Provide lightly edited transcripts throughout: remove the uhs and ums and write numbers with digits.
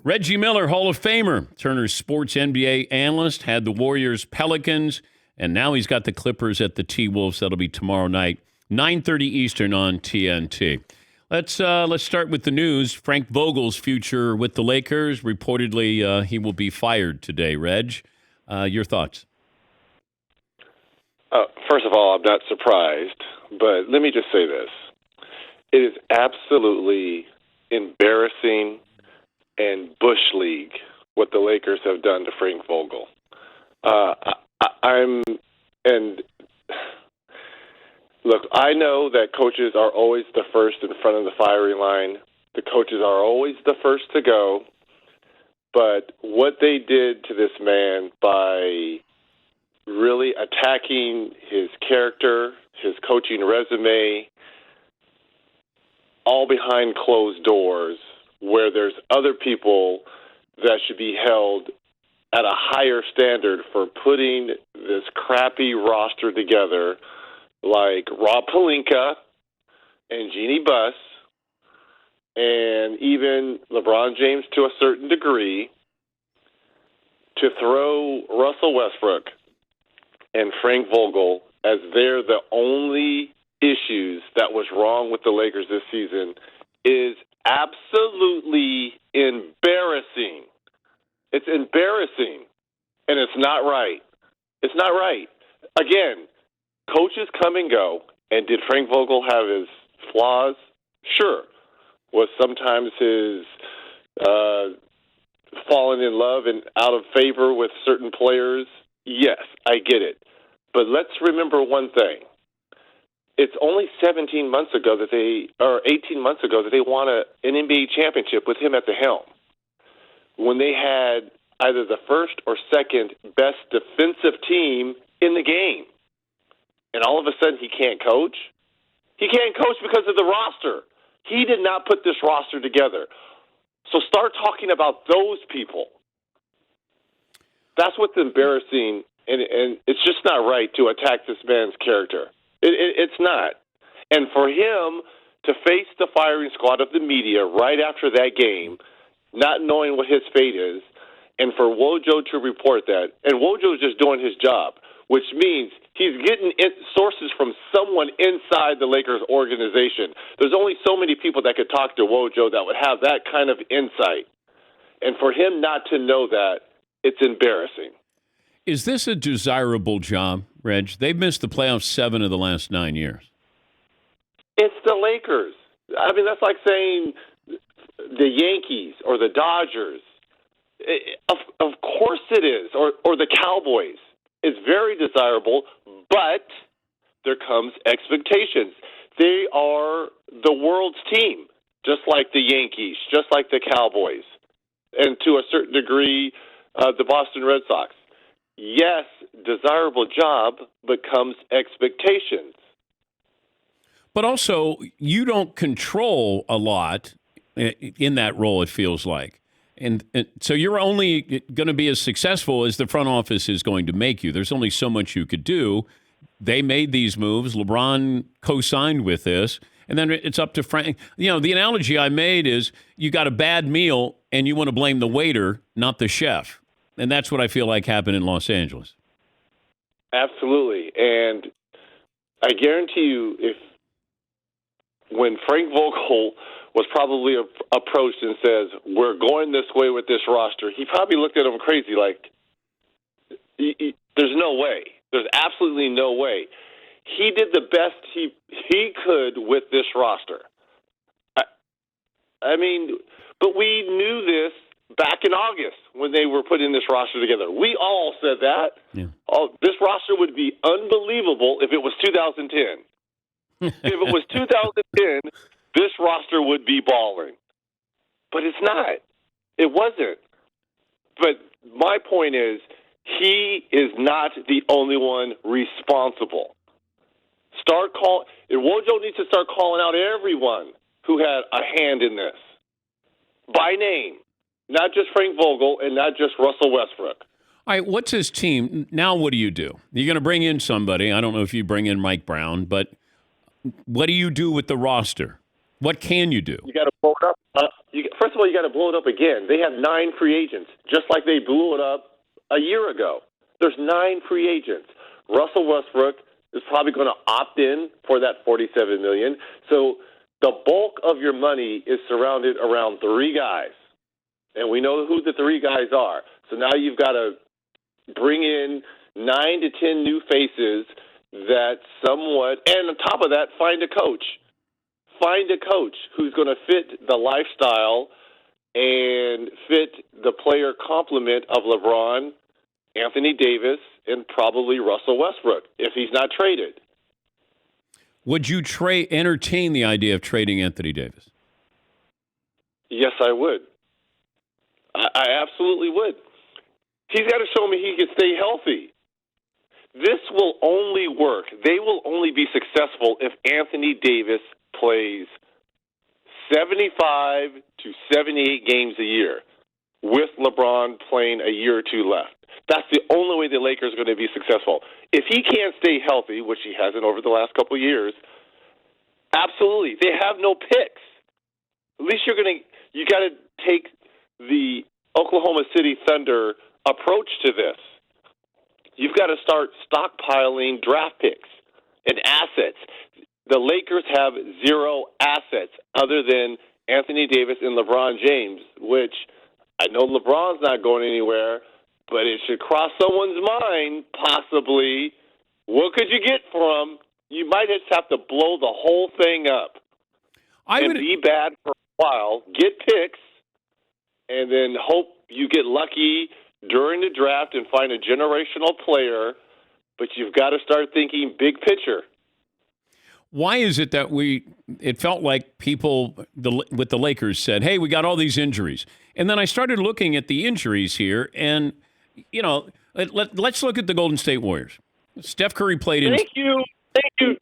Reggie Miller, Hall of Famer, Turner's sports NBA analyst, had the Warriors, Pelicans, and now he's got the Clippers at the T-Wolves. That'll be tomorrow night, 9:30 Eastern on TNT. Let's start with the news. Frank Vogel's future with the Lakers. Reportedly, he will be fired today. Reg, your thoughts? First of all, I'm not surprised, but let me just say this. It is absolutely embarrassing and Bush League what the Lakers have done to Frank Vogel. Look, I know that coaches are always the first in front of the firing line. The coaches are always the first to go. But what they did to this man by really attacking his character, his coaching resume, all behind closed doors, where there's other people that should be held at a higher standard for putting this crappy roster together, like Rob Pelinka and Jeannie Buss, and even LeBron James to a certain degree, to throw Russell Westbrook and Frank Vogel as they're the only issues that was wrong with the Lakers this season is absolutely embarrassing. It's embarrassing, and it's not right. It's not right. Again, coaches come and go, and did Frank Vogel have his flaws? Sure. Was sometimes his falling in love and out of favor with certain players? Yes, I get it. But let's remember one thing. It's only 18 months ago that they won an NBA championship with him at the helm, when they had either the first or second best defensive team in the game. And all of a sudden he can't coach? He can't coach because of the roster. He did not put this roster together. So start talking about those people. That's what's embarrassing, and it's just not right to attack this man's character. It's not. And for him to face the firing squad of the media right after that game, not knowing what his fate is, and for Wojo to report that, and Wojo's just doing his job, which means he's getting sources from someone inside the Lakers organization. There's only so many people that could talk to Wojo that would have that kind of insight. And for him not to know that, it's embarrassing. Is this a desirable job, Reg? They've missed the playoffs 7 of the last 9 years. It's the Lakers. I mean, that's like saying the Yankees or the Dodgers. Of course it is, or the Cowboys. It's very desirable, but there comes expectations. They are the world's team, just like the Yankees, just like the Cowboys, and to a certain degree, the Boston Red Sox. Yes, desirable job, but comes expectations. But also, you don't control a lot in that role, it feels like. And so you're only going to be as successful as the front office is going to make you. There's only so much you could do. They made these moves. LeBron co-signed with this. And then it's up to Frank. You know, the analogy I made is you got a bad meal and you want to blame the waiter, not the chef. And that's what I feel like happened in Los Angeles. Absolutely. And I guarantee you, when Frank Vogel was probably approached and says, we're going this way with this roster, he probably looked at him crazy like, there's no way. There's absolutely no way. He did the best he could with this roster. I mean, but we knew this back in August when they were putting this roster together. We all said that. Yeah. This roster would be unbelievable if it was 2010. If it was 2010, this roster would be balling. But it's not. It wasn't. But my point is, he is not the only one responsible. Wojo needs to start calling out everyone who had a hand in this by name, not just Frank Vogel and not just Russell Westbrook. All right, what's his team? Now what do? You're going to bring in somebody. I don't know if you bring in Mike Brown, but what do you do with the roster? What can you do? You got to blow it up. First of all, you got to blow it up again. They have 9 free agents, just like they blew it up a year ago. There's 9 free agents. Russell Westbrook is probably going to opt in for that $47 million. So the bulk of your money is surrounded around 3 guys, and we know who the 3 guys are. So now you've got to bring in 9 to 10 new faces that somewhat, and on top of that, find a coach. Find a coach who's going to fit the lifestyle and fit the player complement of LeBron, Anthony Davis, and probably Russell Westbrook if he's not traded. Would you entertain the idea of trading Anthony Davis? Yes, I would. I absolutely would. He's got to show me he can stay healthy. This will only work. They will only be successful if Anthony Davis plays 75 to 78 games a year with LeBron playing a year or 2 left. That's the only way the Lakers are going to be successful. If he can't stay healthy, which he hasn't over the last couple of years, absolutely. They have no picks. At least you got to take the Oklahoma City Thunder approach to this. You've got to start stockpiling draft picks and assets. The Lakers have 0 assets other than Anthony Davis and LeBron James, which I know LeBron's not going anywhere, but it should cross someone's mind, possibly, what could you get for him? You might just have to blow the whole thing up be bad for a while, get picks, and then hope you get lucky during the draft and find a generational player, but you've got to start thinking big picture. Why is it that it felt like people with the Lakers said, hey, we got all these injuries. And then I started looking at the injuries here, and, let's look at the Golden State Warriors. Steph Curry played in. Thank you,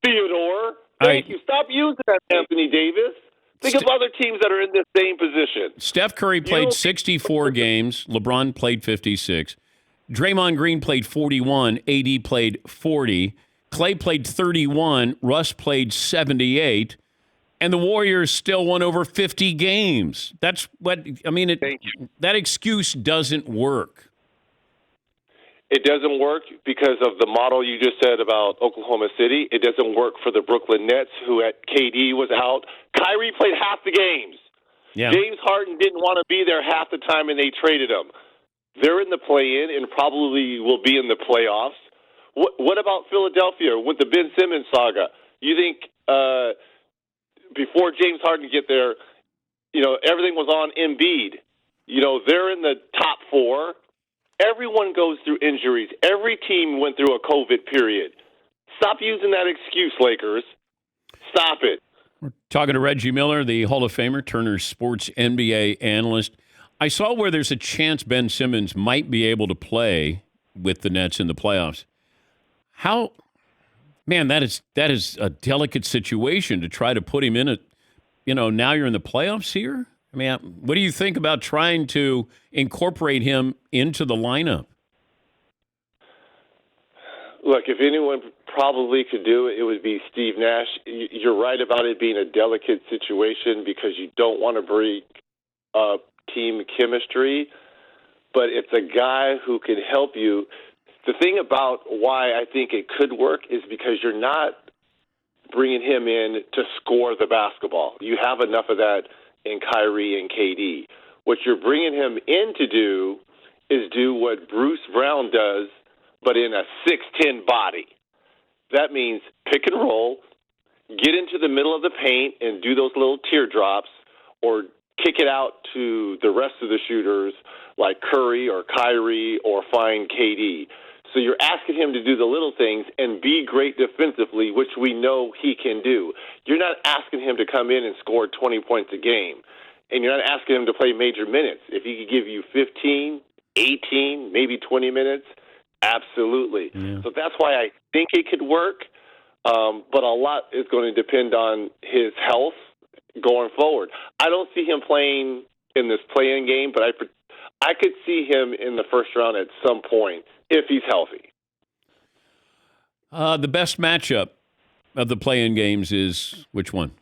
Theodore. Thank you. Stop using that, Anthony Davis. Think of other teams that are in this same position. Steph Curry played 64 games. LeBron played 56. Draymond Green played 41. AD played 40. Clay played 31. Russ played 78. And the Warriors still won over 50 games. That's what, that excuse doesn't work. It doesn't work because of the model you just said about Oklahoma City. It doesn't work for the Brooklyn Nets, who at KD was out. Kyrie played half the games. Yeah. James Harden didn't want to be there half the time, and they traded him. They're in the play-in and probably will be in the playoffs. What about Philadelphia with the Ben Simmons saga? You think before James Harden get there, everything was on Embiid. They're in the top 4. Everyone goes through injuries. Every team went through a COVID period. Stop using that excuse, Lakers. Stop it. We're talking to Reggie Miller, the Hall of Famer, Turner Sports NBA analyst. I saw where there's a chance Ben Simmons might be able to play with the Nets in the playoffs. That is a delicate situation to try to put him in now you're in the playoffs here. What do you think about trying to incorporate him into the lineup? Look, if anyone probably could do it, it would be Steve Nash. You're right about it being a delicate situation because you don't want to break up team chemistry, but it's a guy who can help you. The thing about why I think it could work is because you're not bringing him in to score the basketball. You have enough of that in Kyrie and KD. What you're bringing him in to do is do what Bruce Brown does, but in a 6'10" body. That means pick and roll, get into the middle of the paint and do those little teardrops, or kick it out to the rest of the shooters like Curry or Kyrie or find KD. So you're asking him to do the little things and be great defensively, which we know he can do. You're not asking him to come in and score 20 points a game, and you're not asking him to play major minutes. If he could give you 15, 18, maybe 20 minutes, absolutely. Yeah. So that's why I think it could work, but a lot is going to depend on his health going forward. I don't see him playing in this play-in game, but I could see him in the first round at some point if he's healthy. The best matchup of the play-in games is which one?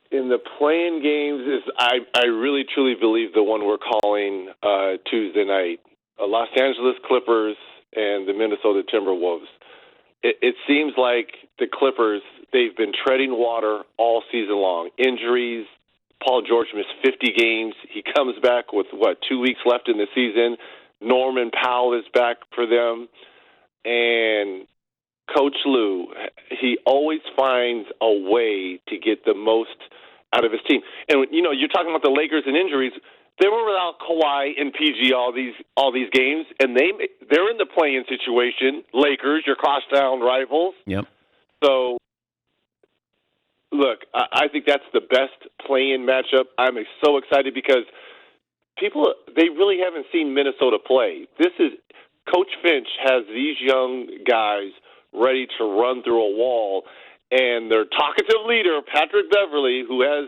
In the playing games, I really truly believe the one we're calling Tuesday night, Los Angeles Clippers and the Minnesota Timberwolves. It seems like the Clippers, they've been treading water all season long. Injuries. Paul George missed 50 games. He comes back with, 2 weeks left in the season. Norman Powell is back for them. And Coach Lou, he always finds a way to get the most out of his team. And, you're talking about the Lakers and injuries. They were without Kawhi and PG all these games, and they're in the play-in situation. Lakers, your crosstown rivals. Yep. So, look, I think that's the best play-in matchup. I'm so excited because they really haven't seen Minnesota play. Coach Finch has these young guys ready to run through a wall, and their talkative leader, Patrick Beverley, who has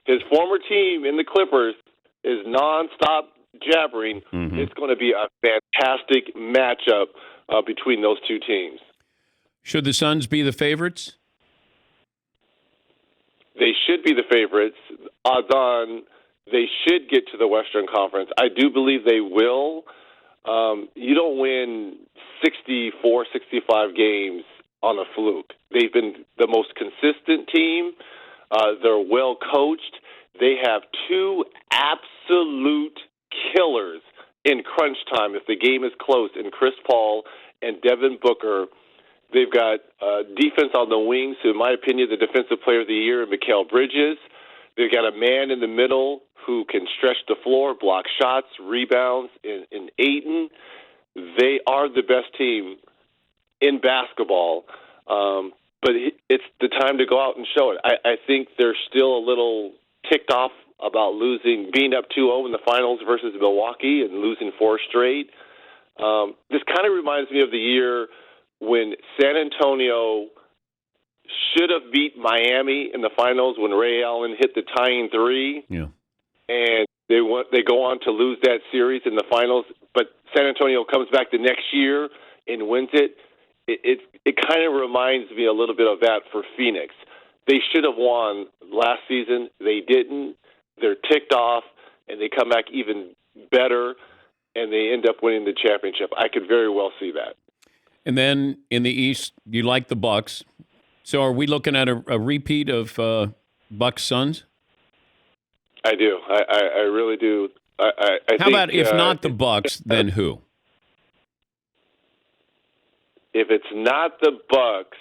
his former team in the Clippers, is nonstop jabbering. Mm-hmm. It's going to be a fantastic matchup between those two teams. Should the Suns be the favorites? They should be the favorites. Odds on they should get to the Western Conference. I do believe they will. You don't win 64, 65 games on a fluke. They've been the most consistent team. They're well coached. They have two absolute killers in crunch time if the game is close, in Chris Paul and Devin Booker. They've got defense on the wings, who, in my opinion, the defensive player of the year, Mikal Bridges. They've got a man in the middle who can stretch the floor, block shots, rebounds in Ayton. They are the best team in basketball, but it's the time to go out and show it. I think they're still a little ticked off about being up 2-0 in the finals versus Milwaukee and losing 4 straight. This kind of reminds me of the year when San Antonio should have beat Miami in the finals when Ray Allen hit the tying 3. Yeah. And they go on to lose that series in the finals, but San Antonio comes back the next year and wins it. It kind of reminds me a little bit of that for Phoenix. They should have won last season. They didn't. They're ticked off, and they come back even better, and they end up winning the championship. I could very well see that. And then in the East, you like the Bucks. So are we looking at a repeat of Bucks Suns? I do. I really do. I How think, about if not the Bucks, then who? If it's not the Bucks,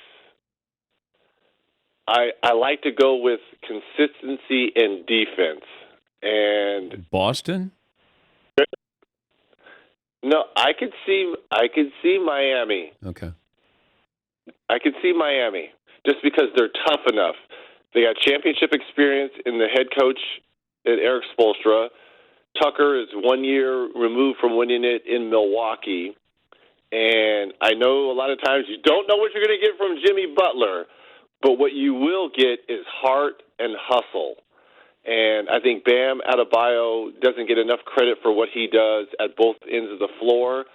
I like to go with consistency and defense. And Boston? No, I could see Miami. Okay. I could see Miami just because they're tough enough. They got championship experience in the head coach, Eric Spoelstra. Tucker is 1 year removed from winning it in Milwaukee. And I know a lot of times you don't know what you're going to get from Jimmy Butler, but what you will get is heart and hustle. And I think Bam Adebayo doesn't get enough credit for what he does at both ends of the floor.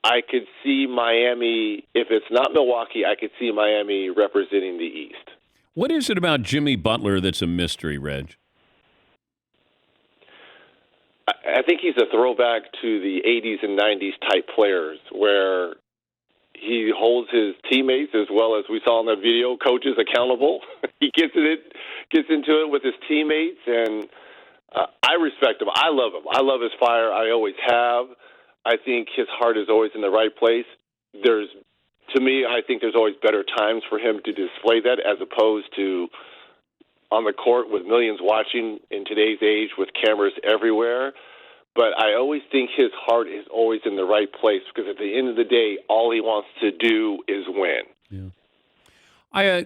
I could see Miami, if it's not Milwaukee, I could see Miami representing the East. What is it about Jimmy Butler that's a mystery, Reg? I think he's a throwback to the 80s and 90s type players where he holds his teammates, as well as we saw in the video, coaches accountable. He gets into it with his teammates, and I respect him. I love him. I love his fire. I always have. I think his heart is always in the right place. To me, I think there's always better times for him to display that as opposed to on the court with millions watching in today's age with cameras everywhere. But I always think his heart is always in the right place because at the end of the day, all he wants to do is win. Yeah.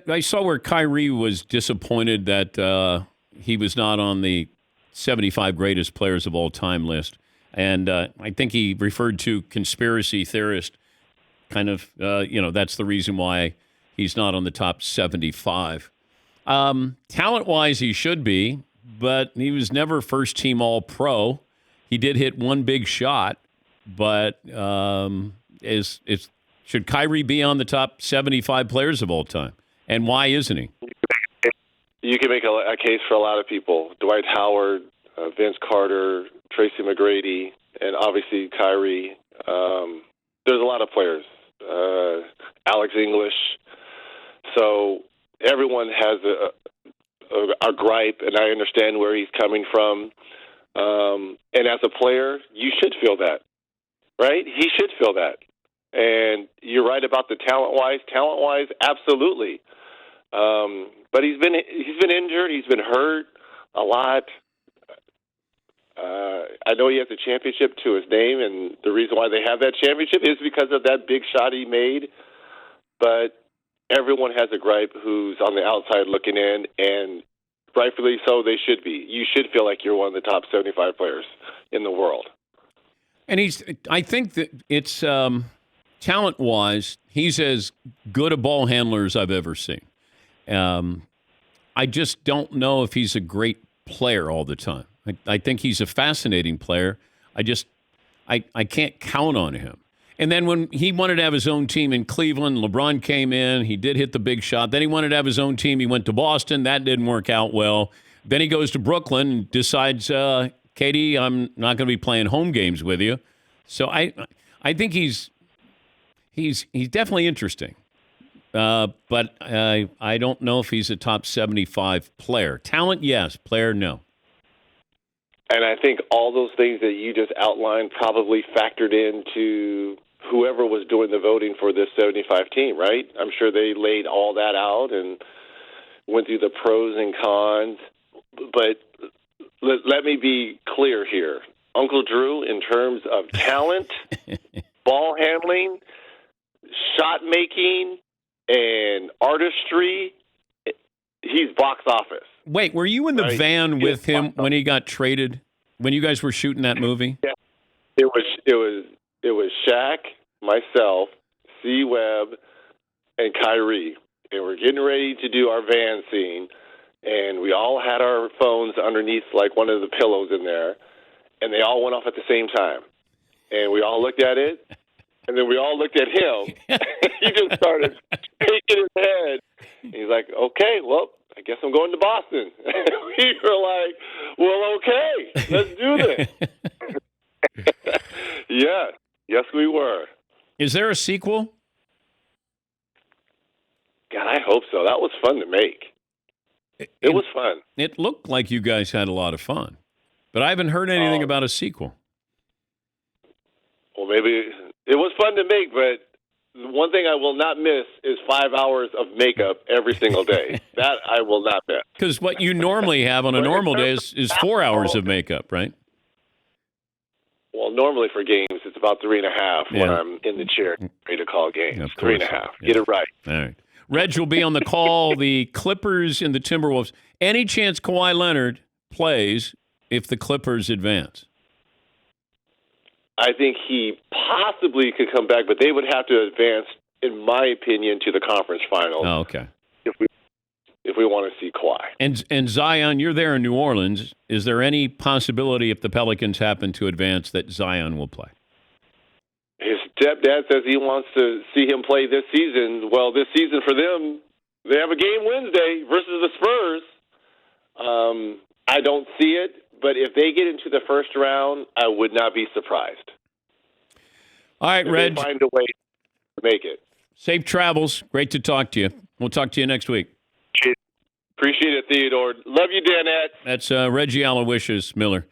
I saw where Kyrie was disappointed that he was not on the 75 greatest players of all time list. And I think he referred to conspiracy theorist kind of, that's the reason why he's not on the top 75. Talent-wise, he should be, but he was never first-team All-Pro. He did hit one big shot, but should Kyrie be on the top 75 players of all time? And why isn't he? You can make a case for a lot of people: Dwight Howard, Vince Carter, Tracy McGrady, and obviously Kyrie. There's a lot of players. Alex English. So everyone has a gripe, and I understand where he's coming from. And as a player, you should feel that, right? He should feel that. And you're right about the talent-wise. Talent-wise, absolutely. But he's been injured. He's been hurt a lot. I know he has a championship to his name, and the reason why they have that championship is because of that big shot he made. But everyone has a gripe who's on the outside looking in, and rightfully so, they should be. You should feel like you're one of the top 75 players in the world. And I think that it's talent-wise, he's as good a ball handler as I've ever seen. I just don't know if he's a great player all the time. I think he's a fascinating player. I can't count on him. And then when he wanted to have his own team in Cleveland, LeBron came in. He did hit the big shot. Then he wanted to have his own team. He went to Boston. That didn't work out well. Then he goes to Brooklyn and decides, Katie, I'm not going to be playing home games with you. So I think he's definitely interesting. But I don't know if he's a top 75 player. Talent, yes. Player, no. And I think all those things that you just outlined probably factored into whoever was doing the voting for this 75 team, right? I'm sure they laid all that out and went through the pros and cons. But let me be clear here. Uncle Drew, in terms of talent, ball handling, shot making, and artistry, he's box office. Wait, were you in the van with him when he got traded? When you guys were shooting that movie? Yeah, it was Shaq, myself, C. Webb, and Kyrie, and we're getting ready to do our van scene, and we all had our phones underneath like one of the pillows in there, and they all went off at the same time, and we all looked at it, and then we all looked at him. He just started shaking his head. He's like, "Okay, well, I guess I'm going to Boston." We were like, "Well, okay, let's do this." Yes, we were. Is there a sequel? God, I hope so. That was fun to make. It was fun. It looked like you guys had a lot of fun, but I haven't heard anything about a sequel. Well, maybe it was fun to make, but one thing I will not miss is 5 hours of makeup every single day. That I will not miss. Because what you normally have on a normal day is 4 hours of makeup, right? Well, normally for games, it's about 3.5 when I'm in the chair ready to call games. 3.5. Get it right. All right. Reg will be on the call. The Clippers and the Timberwolves. Any chance Kawhi Leonard plays if the Clippers advance? I think he possibly could come back, but they would have to advance, in my opinion, to the conference finals. Oh, okay. If we want to see Kawhi. And Zion, you're there in New Orleans. Is there any possibility if the Pelicans happen to advance that Zion will play? His stepdad says he wants to see him play this season. Well, this season for them, they have a game Wednesday versus the Spurs. I don't see it, but if they get into the first round, I would not be surprised. All right, Reg. They find a way to make it. Safe travels. Great to talk to you. We'll talk to you next week. Appreciate it, Theodore. Love you, Danette. That's Reggie Aloysius Miller.